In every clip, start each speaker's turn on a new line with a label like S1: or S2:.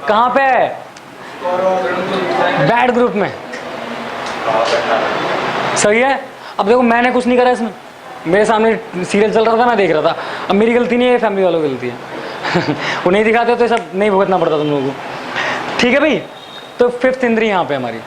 S1: कहाँ पे है? बैड ग्रुप में। सही है। अब देखो मैंने कुछ नहीं करा इसमें, मेरे सामने सीरियल चल रहा था, मैं देख रहा था। अब मेरी गलती नहीं है, फैमिली वालों की गलती है। वो नहीं दिखाते तो सब नहीं भुगतना पड़ता तुम लोगों को। ठीक है भाई, तो फिफ्थ इंद्री यहाँ पे हमारी,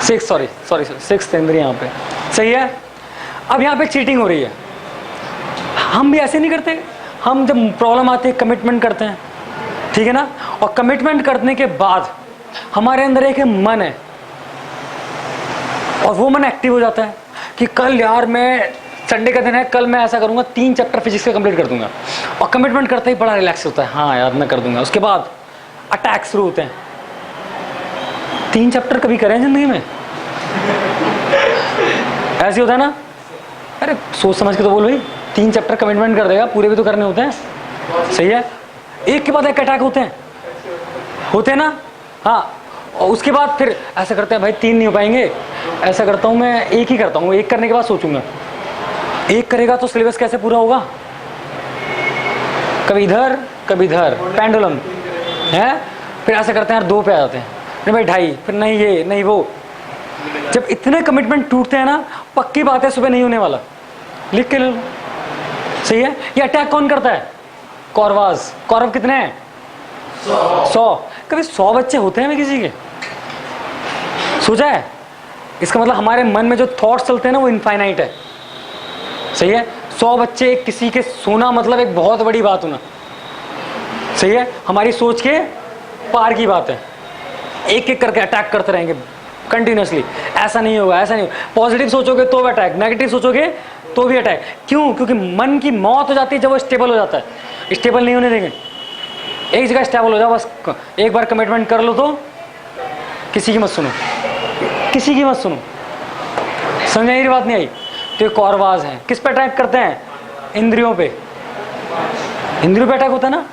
S1: सिक्स्थ इंद्री यहाँ पे। सही है। अब यहाँ पे चीटिंग हो रही है। हम भी ऐसे नहीं करते, हम जब प्रॉब्लम आती है कमिटमेंट करते हैं, ठीक है ना। और कमिटमेंट करने के बाद हमारे अंदर एक मन है, और वो मन एक्टिव हो जाता है कि कल यार मैं, संडे का दिन है, कल मैं ऐसा करूंगा 3 चैप्टर फिजिक्स के कंप्लीट कर दूंगा। और कमिटमेंट करते ही बड़ा रिलैक्स होता है, हाँ यार मैं कर दूंगा। उसके बाद अटैक शुरू होते हैं। 3 चैप्टर कभी करें जिंदगी में? ऐसे होता है ना। अरे सोच समझ के तो बोलो भाई, 3 चैप्टर कमिटमेंट कर देगा, पूरे भी तो करने होते हैं। सही है। एक के बाद एक अटैक होते हैं ना। हाँ, और उसके बाद फिर ऐसा करते हैं भाई 3 नहीं हो पाएंगे, ऐसा करता हूँ मैं 1 ही करता हूँ, 1 करने के बाद सोचूंगा। 1 करेगा तो सिलेबस कैसे पूरा होगा? कभी इधर कभी इधर, पेंडुलम है। फिर ऐसा करते हैं यार 2 पे आ जाते हैं, नहीं भाई 2.5, फिर नहीं ये नहीं वो। जब इतने कमिटमेंट टूटते हैं ना, पक्की बात है सुबह नहीं होने वाला, लिख के ले लो। सही है। ये अटैक कौन करता है? कौरवास। कौरव कितने हैं? 100। कभी 100 बच्चे होते हैं भी किसी के? सोचा है? इसका मतलब हमारे मन में जो थॉट्स चलते हैं ना, वो इनफाइनाइट है। सही है। 100 बच्चे किसी के सोना मतलब एक बहुत बड़ी बात होना। सही है। हमारी सोच के पार की बात है। एक एक करके अटैक करते रहेंगे कंटिन्यूसली। ऐसा नहीं होगा, ऐसा नहीं होगा। पॉजिटिव सोचोगे तो भी अटैक, नेगेटिव सोचोगे तो भी अटैक। क्यों? क्योंकि मन की मौत हो जाती है जब वो स्टेबल हो जाता है। स्टेबल नहीं होने देंगे, एक जगह स्टेबल हो जाओ बस। एक बार कमिटमेंट कर लो तो किसी की मत सुनो, किसी की मत सुनो। समझ आई बात? नहीं आई? तो ये कौरवास हैं। किस पे अटैक करते हैं? इंद्रियों पे। इंद्रियों पे अटैक होता है ना।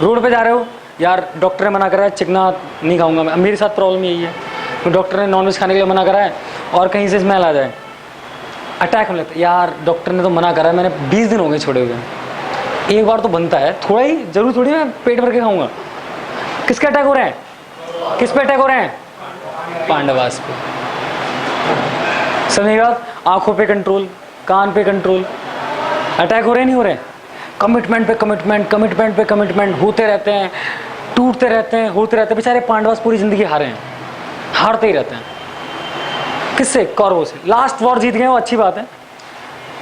S1: रोड पे जा रहे हो, यार डॉक्टर ने मना करा है चिकना नहीं खाऊंगा मैं, मेरे साथ प्रॉब्लम यही है, तो डॉक्टर ने नॉनवेज खाने के लिए मना करा है और कहीं से स्मेल आ जाए, अटैक होने लगता है। यार डॉक्टर ने तो मना करा है, मैंने 20 दिन हो गए छोड़े हुए, एक बार तो बनता है, थोड़ा ही जरूर, थोड़ी मैं पेट भर के खाऊंगा। किसके अटैक हो रहे हैं? किस पे अटैक हो रहे हैं? पांडवास पे। समझेगा? आंखों पे कंट्रोल, कान पे कंट्रोल। अटैक हो रहे नहीं हो रहे? कमिटमेंट पे कमिटमेंट, कमिटमेंट पे कमिटमेंट होते रहते हैं, टूटते रहते हैं, होते रहते हैं। बेचारे पांडवास पूरी जिंदगी हारे हैं, हारते ही रहते हैं। किससे? कौरवों से। लास्ट वॉर जीत गए वो अच्छी बात है,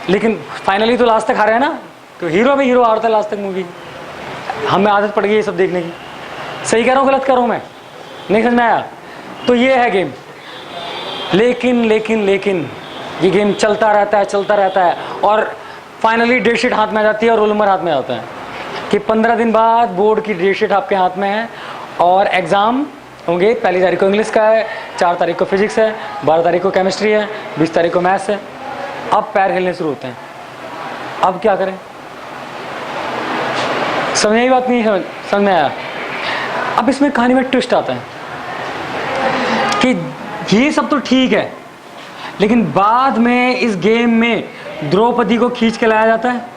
S1: लेकिन फाइनली तो लास्ट तक हारे हैं ना। तो हीरो भी हीरो हारता है लास्ट तक मूवी। हमें आदत पड़ गई ये सब देखने की। सही कह रहा हूँ गलत कर रहा हूँ मैं? नहीं समझ में आया? तो ये है गेम। लेकिन लेकिन लेकिन ये गेम चलता रहता है, चलता रहता है, और फाइनली डेट शीट हाथ में आ जाती है और रोल नंबर हाथ में आता है कि 15 दिन बाद बोर्ड की डेट शीट आपके हाथ में है और एग्ज़ाम होंगे। 1 तारीख को इंग्लिश का है, 4 तारीख को फिजिक्स है, 12 तारीख को केमिस्ट्री है, 20 तारीख को मैथ्स है। अब पैर हिलने शुरू होते हैं। अब क्या करें? समझ आई बात? नहीं समझ में आया? अब इसमें कहानी में ट्विस्ट आता है कि ये सब तो ठीक है, लेकिन बाद में इस गेम में द्रौपदी को खींच के लाया जाता है।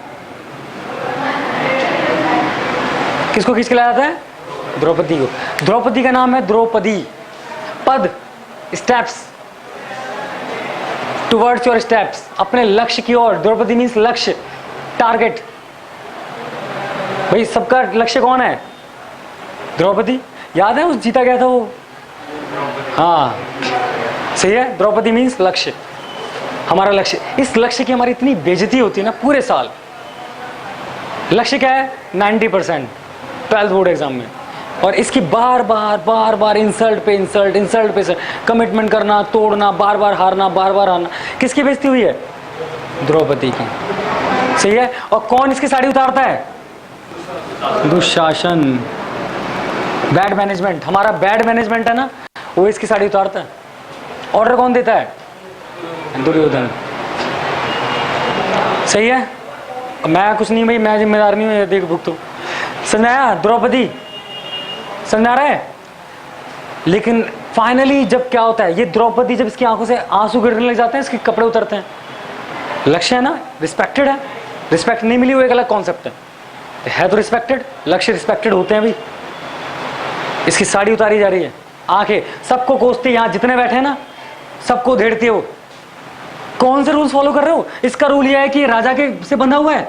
S1: किसको खींच के लाया जाता है? द्रौपदी को। द्रौपदी का नाम है द्रौपदी। पद, स्टेप्स, टुवर्ड्स योर स्टेप्स, अपने लक्ष्य की ओर। द्रौपदी मीन्स लक्ष्य, टारगेट। भाई सबका लक्ष्य कौन है? द्रौपदी। याद है उस जीता गया था वो? हाँ सही है। द्रौपदी मीन्स लक्ष्य, हमारा लक्ष्य। इस लक्ष्य की हमारी इतनी बेइज्जती होती है ना पूरे साल। लक्ष्य क्या है? 90% 12th बोर्ड एग्जाम में, और इसकी बार बार बार बार इंसल्ट पे इंसल्ट, इंसल्ट पे कमिटमेंट करना, तोड़ना, बार बार हारना, बार बार हारना। किसकी बेइज्जती हुई है? द्रौपदी की। सही है। और कौन इसकी साड़ी उतारता है? दुशासन। बैड मैनेजमेंट, हमारा बैड मैनेजमेंट है ना, वो इसकी साड़ी उतारता है। ऑर्डर कौन देता है? दुर्योधन। सही है। मैं कुछ नहीं भाई, मैं जिम्मेदार नहीं हूँ, देख भुगतो। समझ आया? द्रौपदी। समझ आ रहा है? लेकिन फाइनली जब क्या होता है, ये द्रौपदी जब इसकी आंखों से आंसू गिरने लग जाते हैं, इसके कपड़े उतरते हैं। लक्ष्य है ना, रिस्पेक्टेड है। रिस्पेक्ट नहीं मिली वो एक अलग कॉन्सेप्ट है तो रिस्पेक्टेड, लक्ष्य रिस्पेक्टेड होते हैं भाई। इसकी साड़ी उतारी जा रही है, आंखें सबको कोसती है, यहाँ जितने बैठे हैं ना सबको धेड़ती है वो। कौन से रूल्स फॉलो कर रहे हो? इसका रूल यह है कि राजा के से बंधा हुआ है,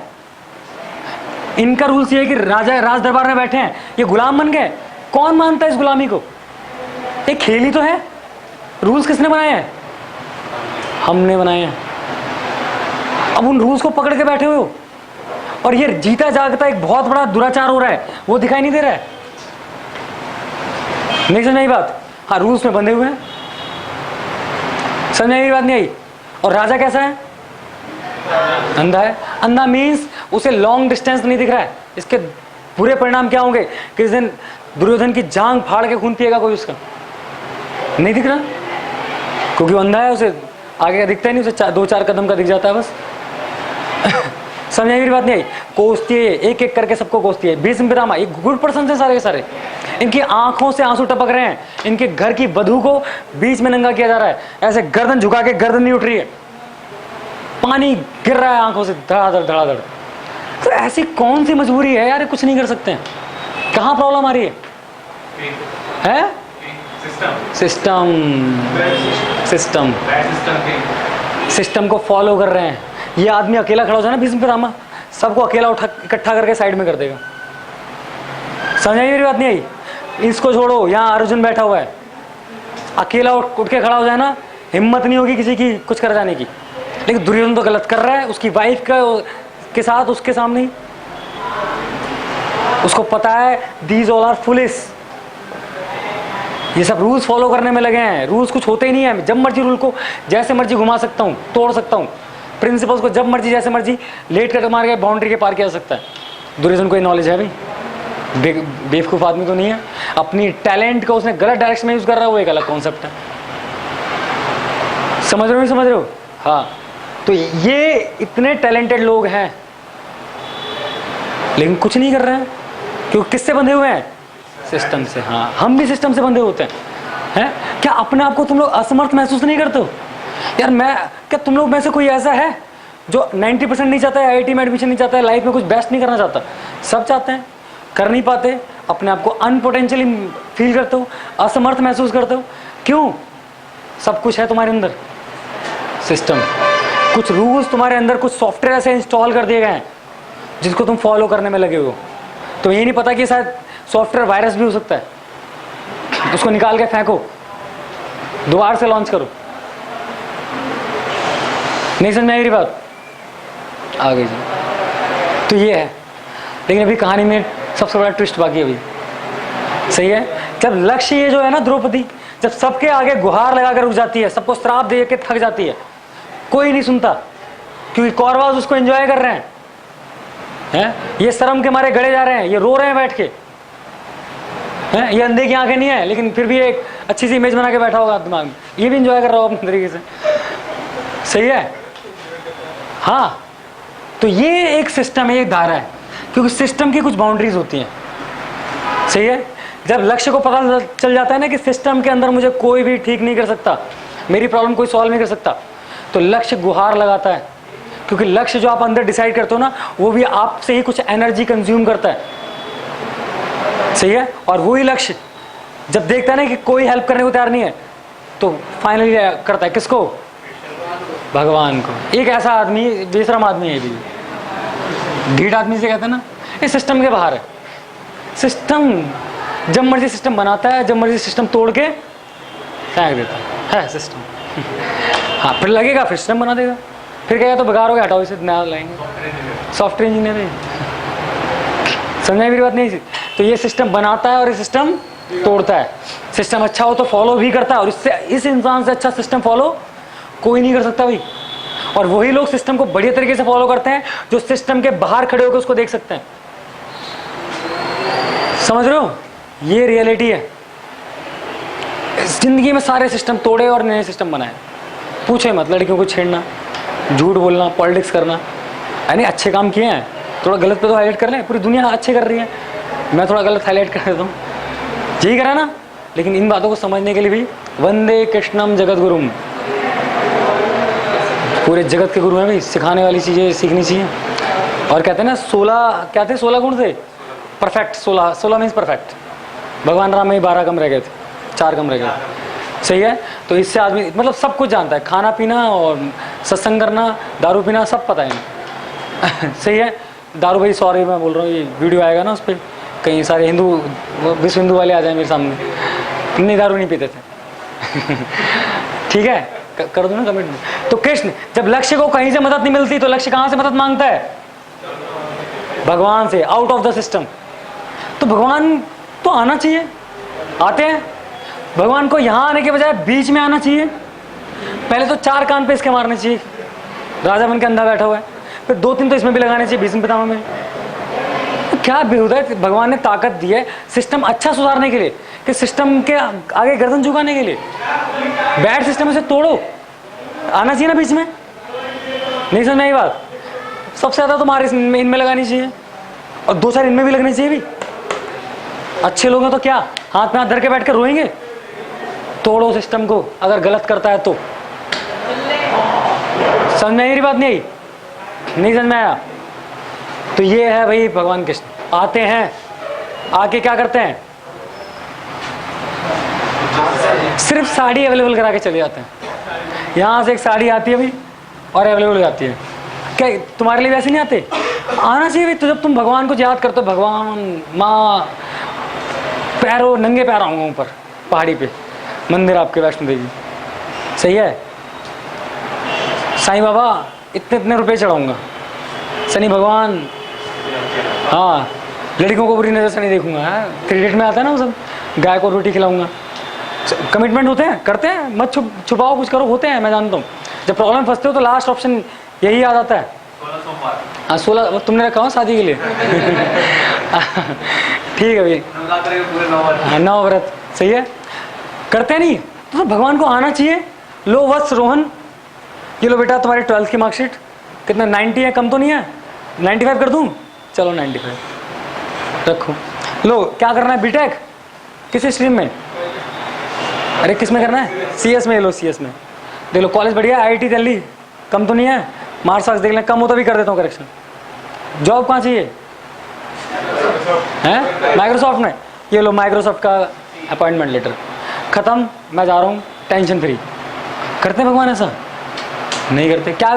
S1: इनका रूल्स ये है कि राजा राज दरबार में बैठे हैं, ये गुलाम बन गए। कौन मानता है इस गुलामी को? एक खेल ही तो है। रूल्स किसने बनाए हैं? हमने बनाए हैं। अब उन रूल्स को पकड़ के बैठे हुए हो और ये जीता जागता एक बहुत बड़ा दुराचार हो रहा है, वो दिखाई नहीं दे रहा है। नहीं समझ आई बात? हाँ, रूल्स में बंधे हुए हैं। समझ आई बात? नहीं आई। और राजा कैसा है? अंधा है। अंधा मीन्स उसे लॉन्ग डिस्टेंस नहीं दिख रहा है। इसके बुरे परिणाम क्या होंगे? किस दिन दुर्योधन की जांग फाड़ के खून पिएगा कोई, उसका नहीं दिख रहा क्योंकि वो अंधा है, उसे आगे का दिखता ही नहीं, उसे 2-4 कदम का दिख जाता है बस। समझ आई मेरी बात? नहीं आई। कोसती है, एक एक करके सबको कोसती है। भीष्म पितामह एक गुड पर्सन थे सारे के सारे, इनकी आंखों से आंसू टपक रहे हैं, इनके घर की वधू को बीच में नंगा किया जा रहा है, ऐसे गर्दन झुका के गर्दन नहीं उठ रही है, पानी गिर रहा है आंखों से धड़ाधड़ धड़ाधड़। तो ऐसी कौन सी मजबूरी है यार, कुछ नहीं कर सकते हैं? कहाँ प्रॉब्लम आ रही है? सिस्टम सिस्टम सिस्टम को फॉलो कर रहे हैं। ये आदमी अकेला खड़ा हो जाए ना भीष्म पितामह, सबको अकेला उठा इकट्ठा करके साइड में कर देगा। समझ आई मेरी बात? नहीं आई। इसको छोड़ो, यहाँ अर्जुन बैठा हुआ है, अकेला उठ के खड़ा हो जाए ना, हिम्मत नहीं होगी किसी की कुछ कर जाने की। लेकिन दुर्योधन तो गलत कर रहा है, उसकी वाइफ के साथ उसके सामने ही। उसको पता है दीज ऑल आर फुलिश, ये सब रूल्स फॉलो करने में लगे हैं। रूल्स कुछ होते ही नहीं है, जब मर्जी रूल को जैसे मर्जी घुमा सकता हूँ, तोड़ सकता हूँ। प्रिंसिपल्स को जब मर्जी जैसे मर्जी लेट कर मार के बाउंड्री के पार किया जा सकता है। दुर्योधन को ये नॉलेज है भाई, बेवकूफ़ आदमी तो नहीं है। अपनी टैलेंट को उसने गलत डायरेक्शन में यूज कर रहा है, वो एक अलग कॉन्सेप्ट है। समझ रहे हो नहीं समझ रहे हो? हाँ, तो ये इतने टैलेंटेड लोग हैं लेकिन कुछ नहीं कर रहे हैं, क्योंकि किससे बंधे हुए हैं? सिस्टम से। हाँ, हम भी सिस्टम से बंधे होते हैं। क्या अपने आप को तुम लोग असमर्थ महसूस नहीं करते हो? यार क्या तुम लोग में से कोई ऐसा है जो 90% नहीं चाहता है, आईआईटी में एडमिशन नहीं चाहता है, लाइफ में कुछ बेस्ट नहीं करना चाहता? सब चाहते हैं, कर नहीं पाते, अपने आप को अनपोटेंशियली फील करते हो, असमर्थ महसूस करते हो। क्यों? सब कुछ है तुम्हारे अंदर, सिस्टम, कुछ रूल्स तुम्हारे अंदर, कुछ सॉफ्टवेयर ऐसे इंस्टॉल कर दिए गए हैं जिसको तुम फॉलो करने में लगे हो। तो ये नहीं पता कि शायद सॉफ्टवेयर वायरस भी हो सकता है, उसको निकाल के फेंको, दोबारा से लॉन्च करो। नहीं समझ में आई मेरी बात? आ गई जी। तो ये है, लेकिन अभी कहानी में सबसे बड़ा ट्विस्ट बाकी है अभी। सही है, जब लक्ष्य ये जो है ना, द्रौपदी जब सबके आगे गुहार लगाकर रुक जाती है, सबको श्राप दे के थक जाती है, कोई नहीं सुनता, क्योंकि कौरवास उसको एंजॉय कर रहे हैं। ये शर्म के मारे गड़े जा रहे हैं, ये रो रहे हैं बैठ के, हैं? ये अंधे की आंखें नहीं है, लेकिन फिर भी एक अच्छी सी इमेज बना के बैठा होगा दिमाग में, ये भी एंजॉय कर रहा होगा अपने तरीके से। सही है? हाँ, तो ये एक सिस्टम है, एक धारा है, क्योंकि सिस्टम की कुछ बाउंड्रीज होती हैं। सही है? जब लक्ष्य को पता चल जाता है ना कि सिस्टम के अंदर मुझे कोई भी ठीक नहीं कर सकता, मेरी प्रॉब्लम कोई सॉल्व नहीं कर सकता, तो लक्ष्य गुहार लगाता है, क्योंकि लक्ष्य जो आप अंदर डिसाइड करते हो ना, वो भी आपसे ही कुछ एनर्जी कंज्यूम करता है। सही है? और वही लक्ष्य जब देखता है ना कि कोई हेल्प करने को तैयार नहीं है, तो फाइनली करता है किसको? भगवान को। एक ऐसा आदमी, बेशरम आदमी है, भी ढीठ आदमी से कहते हैं ना, ये सिस्टम के बाहर है। सिस्टम जब मर्जी सिस्टम बनाता है, जब मर्जी सिस्टम तोड़ के फेंक देता है सिस्टम। हाँ, फिर लगेगा, फिर सिस्टम बना देगा, फिर कहेगा तो बेकार हो गया, हटाओ इसे, नया लाएंगे। सॉफ्टवेयर इंजीनियर है, समझ मेरी बात? नहीं। तो ये सिस्टम बनाता है और ये सिस्टम तोड़ता है। सिस्टम अच्छा हो तो फॉलो भी करता है, और इससे इस इंसान से अच्छा सिस्टम फॉलो कोई नहीं कर सकता भाई। और वही लोग सिस्टम को बढ़िया तरीके से फॉलो करते हैं जो सिस्टम के बाहर खड़े होकर उसको देख सकते हैं। समझ रहे हो? ये रियलिटी है। इस जिंदगी में सारे सिस्टम तोड़े और नए सिस्टम बनाए। पूछे मत, लड़कियों को छेड़ना, झूठ बोलना, पॉलिटिक्स करना, यानी अच्छे काम किए हैं, थोड़ा गलत पे तो हाईलाइट कर लें। पूरी दुनिया अच्छे कर रही है, मैं थोड़ा गलत हाईलाइट कर देता हूँ, यही करा ना। लेकिन इन बातों को समझने के लिए भी वंदे कृष्णम जगत गुरुम, पूरे जगत के गुरु हैं भाई, सिखाने वाली चीज़ें सीखनी चाहिए। और कहते हैं ना 16 क्या थे? 16 गुण थे परफेक्ट। 16 means perfect. भगवान राम में 12 कम रह गए थे, 4 कम रह गए, सही है। तो इससे आदमी मतलब सब कुछ जानता है, खाना पीना और सत्संग करना, दारू पीना सब पता है। सही है। दारू भाई सॉरी मैं बोल रहा हूँ, ये वीडियो आएगा ना उस पर कहीं सारे हिंदू विश्व हिंदू वाले आ जाए मेरे सामने, नहीं दारू नहीं पीते थे। ठीक है, कर दो ना कमेंट। तो कृष्ण जब लक्ष्य को कहीं से मदद नहीं मिलती तो लक्ष्य कहाँ से मदद मांगता है? भगवान से, आउट ऑफ द सिस्टम। तो भगवान तो आना चाहिए, आते हैं। भगवान को यहाँ आने के बजाय बीच में आना चाहिए। पहले तो 4 कान पे इसके मारने चाहिए, राजा बन के अंधा बैठा हुआ है, फिर 2-3 तो इसमें भी लगाने चाहिए, भीष्म पितामह में। तो क्या बेहुदा है, भगवान ने ताकत दी है सिस्टम अच्छा सुधारने के लिए, कि सिस्टम के आगे गर्दन झुकाने के लिए। बैड सिस्टम से तोड़ो, आना चाहिए ना बीच में। नहीं समझ में आई बात? सबसे ज़्यादा तो मार इनमें लगानी चाहिए, और 2-4 इनमें भी लगनी चाहिए भी। अच्छे लोग हैं तो क्या हाथ में हाथ धर के बैठ कर रोएंगे? तोड़ो सिस्टम को, अगर गलत करता है तो। समझ में आई मेरी बात? नहीं आई? नहीं समझ में आया? तो ये है भाई भगवान कृष्ण आते हैं, आके क्या करते हैं? सिर्फ साड़ी अवेलेबल करा के चले जाते हैं। यहाँ से एक साड़ी आती है भाई और अवेलेबल हो जाती है। क्या तुम्हारे लिए वैसे नहीं आते? आना चाहिए भाई। तो जब तुम भगवान को याद करते हो, भगवान माँ पैरों नंगे पैर आऊँगा ऊपर पहाड़ी पे, मंदिर आपके वैष्णो देवी, सही है। साईं बाबा इतने रुपए चढ़ाऊंगा, शनि भगवान हाँ लड़कियों को बुरी नज़र से नहीं देखूंगा, है क्रेडिट में आता है ना वो सब, गाय को रोटी खिलाऊंगा। कमिटमेंट होते हैं, करते हैं, मत छुपाओ, कुछ करो, होते हैं, मैं जानता हूँ। जब प्रॉब्लम फंसते हो तो लास्ट ऑप्शन यही याद आता है। हाँ 16 तुमने रखा हो शादी के लिए। ठीक है भाई, हाँ 9 व्रत, सही है। करते नहीं तो भगवान को आना चाहिए। लो वत्स रोहन, ये लो बेटा तुम्हारी 12th की मार्कशीट, कितना 90 है, कम तो नहीं है? 95 कर दूँ? चलो 95 रखो। लो क्या करना है? बीटेक किस स्ट्रीम में? अरे किस में करना है? CS में। लो CS में देख लो, कॉलेज बढ़िया, IIT दिल्ली, कम तो नहीं है? मार्क्स वार्क्स देख लें, कम हो तो भी कर देता हूँ करेक्शन। जॉब कहाँ चाहिए? हैं माइक्रोसॉफ्ट में। ये लो माइक्रोसॉफ्ट का अपॉइंटमेंट लेटर, ख़त्म, मैं जा रहा हूँ, टेंशन फ्री। करते हैं भगवान ऐसा? नहीं करते। क्या